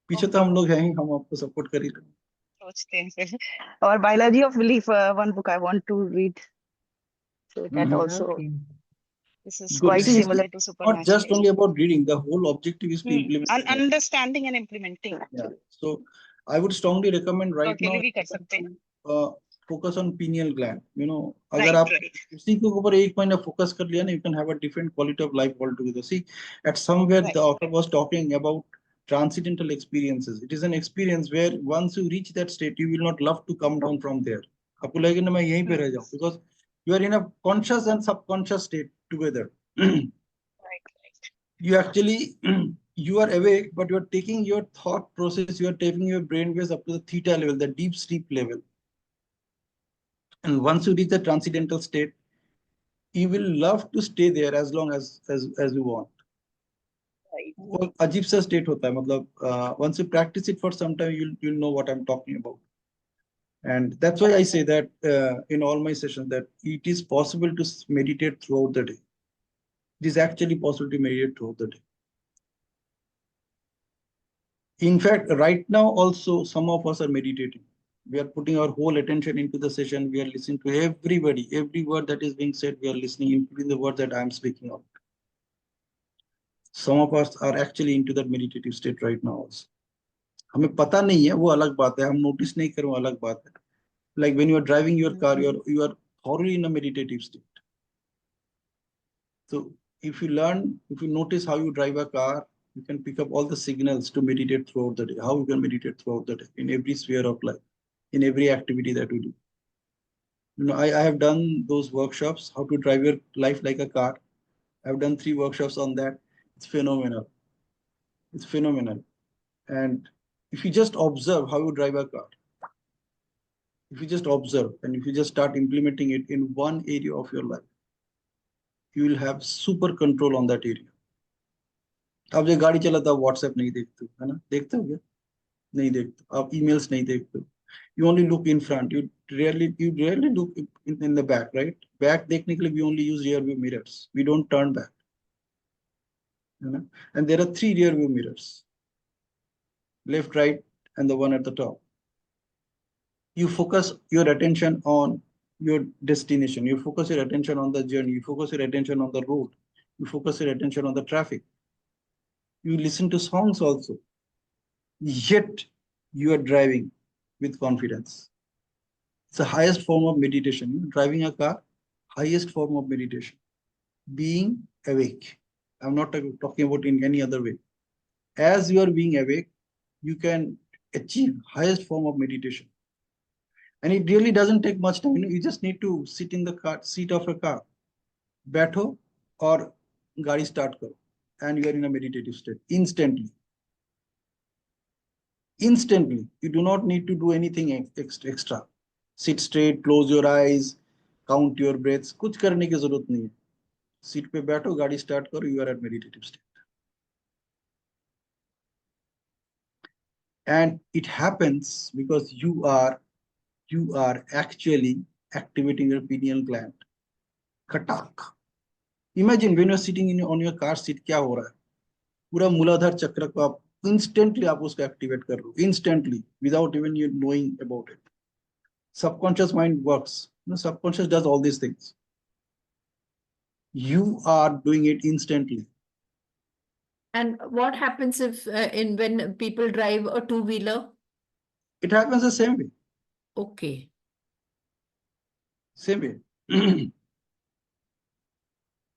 पीछे तो हम लोग हैं ही, हम आपको support कर ही रहे हैं. सोचते हैं. Or Biology of Belief, one book I want to read. So that also. Okay. This is Good. quite See, similar to not supernatural. just only about reading. The whole objective is to implement. Understanding and implementing. Yeah. So I would strongly recommend right now भी कर सकते हैं. focus on pineal gland. You know, Right, अगर आप right. उसी के ऊपर एक महीना focus कर लिया ना, you can have a different quality of life altogether. See, at somewhere Right. the author was talking about transcendental experiences. It is an experience where once you reach that state, you will not love to come down from there. आपको लगेगा ना मैं यहीं पे रह जाऊँ, because you are in a conscious and subconscious state together. Right. You actually you are awake, but you are taking your thought process, you are taking your brain waves up to the theta level, the deep sleep level. And once you reach the transcendental state, you will love to stay there as long as you want. वो अजीब सा state होता है, मतलब once you practice it for some time, you'll know what I'm talking about. And that's why I say that in all my sessions that it is possible to meditate throughout the day. It is actually possible to meditate throughout the day. In fact, right now also some of us are meditating. We are putting our whole attention into the session. We are listening to everybody, every word that is being said, we are listening, including the words that I am speaking of. Some of us are actually into that meditative state right now also. हमें पता नहीं है, वो अलग बात है, हम notice नहीं करें, वो अलग बात है. Like when you are driving your car, you are thoroughly in a meditative state. So if you notice how you drive a car, you can pick up all the signals to meditate throughout the day, how you can meditate throughout the day in every sphere of life, in every activity that we do. You know, I have done those workshops, how to drive your life like a car. I've done 3 workshops on that. It's phenomenal. It's phenomenal. And If you just observe how you drive a car, if you just observe and if you just start implementing it in one area of your life, you will have super control on that area. आप जो गाड़ी चलाता हो WhatsApp नहीं देखते हो, है ना? देखते हो क्या? नहीं देखते, आप emails नहीं देखते हो. You only look in front. You rarely look in the back, right? Back देखने के लिए we only use rear view mirrors. We don't turn back. है ना? And there are 3 rear view mirrors, left, right, and the one at the top. You focus your attention on your destination. You focus your attention on the journey. You focus your attention on the road. You focus your attention on the traffic. You listen to songs also. Yet you are driving with confidence. It's the highest form of meditation. Driving a car, highest form of meditation. Being awake. I'm not talking about in any other way. As you are being awake, you can achieve highest form of meditation. And it really doesn't take much time. You just need to sit in the seat of a car, बैठो और गाड़ी start करो, and you are in a meditative state instantly. Instantly, you do not need to do anything extra. Sit straight, close your eyes, count your breaths. कुछ करने की जरूरत नहीं है. सीट पे बैठो, गाड़ी start करो, you are at meditative state. And it happens because you are actually activating your pineal gland. Katak. Imagine when you're sitting on your car seat, क्या हो रहा है? पूरा मूलाधार चक्र को आप instantly आप उसको activate कर रहे हो, instantly, without even you knowing about it. Subconscious mind works. Subconscious does all these things. You are doing it instantly. And what happens if when people drive a two-wheeler? It happens the same way. Okay. Same way.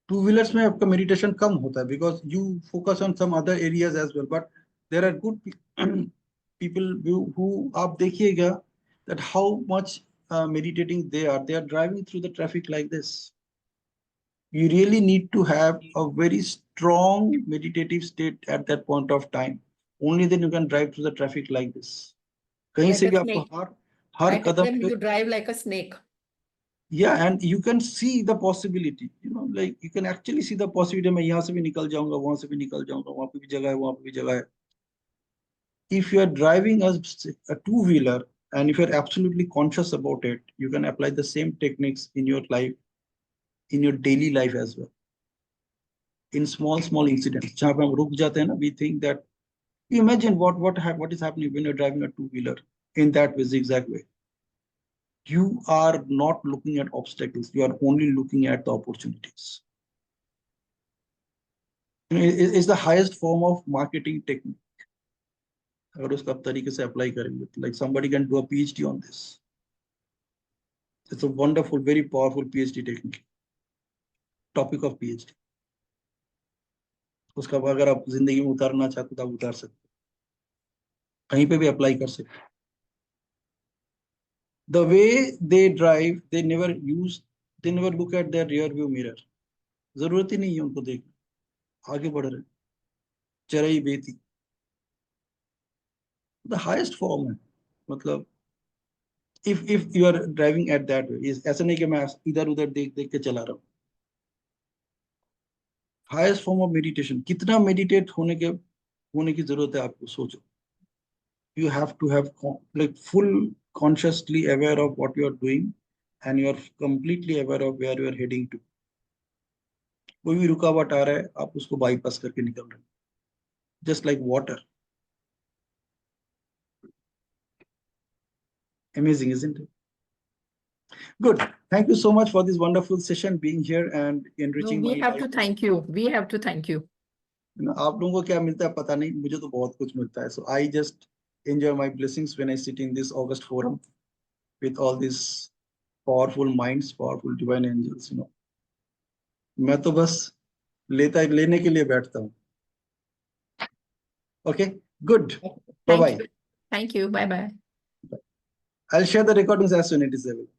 Two-wheelers में आपका meditation कम होता है because you focus on some other areas as well. But there are good people who आप देखिएगा that how much meditating they are. They are driving through the traffic like this. You really need to have a very strong meditative state at that point of time. Only then you can drive through the traffic like this. कहीं Like से a भी आपको snake. Her I tell Kadam them पे, you drive like a snake. yeah, and you can see the possibility, like you can actually see the possibility. मैं यहाँ से भी निकल जाऊंगा, वहां से भी निकल जाऊंगा, वहां पे भी जगह है, वहां पे भी जगह है. If you are driving a two-wheeler and if you're absolutely conscious about it, you can apply the same techniques in your life, in your daily life as well. In small incidents, जहाँ पे हम रुक जाते हैं ना, we think that, imagine what is happening when you're driving a two-wheeler in that way, zigzag way. You are not looking at obstacles. You are only looking at the opportunities. It's the highest form of marketing technique. अगर उसको आप तरीके से apply करेंगे, like somebody can do a PhD on this. It's a wonderful, very powerful PhD technique. Topic of PhD. उसका अगर आप जिंदगी में उतारना चाहते हो तो आप उतार सकते हो, कहीं पे भी अप्लाई कर सकते हो. The way they drive, they never look at their rear view mirror. जरूरत ही नहीं है उनको देखना, आगे बढ़ रहे, चरई बेती. The highest form है, मतलब if you are driving at that way, is ऐसा नहीं कि मैं इधर उधर देख के चला रहा हूँ. Highest form of meditation. कितना meditate होने की जरूरत है आपको, सोचो. You have to have like full consciously aware of what you are doing and you are completely aware of where you are heading to. कोई भी रुकावट आ रहा है, आप उसको bypass करके निकल रहे हैं. Just like water. Amazing, isn't it? Good. Thank you so much for this wonderful session, being here and enriching No, my we have life. to thank you. We have to thank you. आप लोगों को क्या मिलता है पता नहीं, मुझे तो बहुत कुछ मिलता है. So I just enjoy my blessings when I sit in this August forum with all these powerful minds, powerful divine angels. मैं तो बस लेने के लिए बैठता हूँ. Okay, good. Bye bye. Thank you. Bye bye. I'll share the recordings as soon as it is available.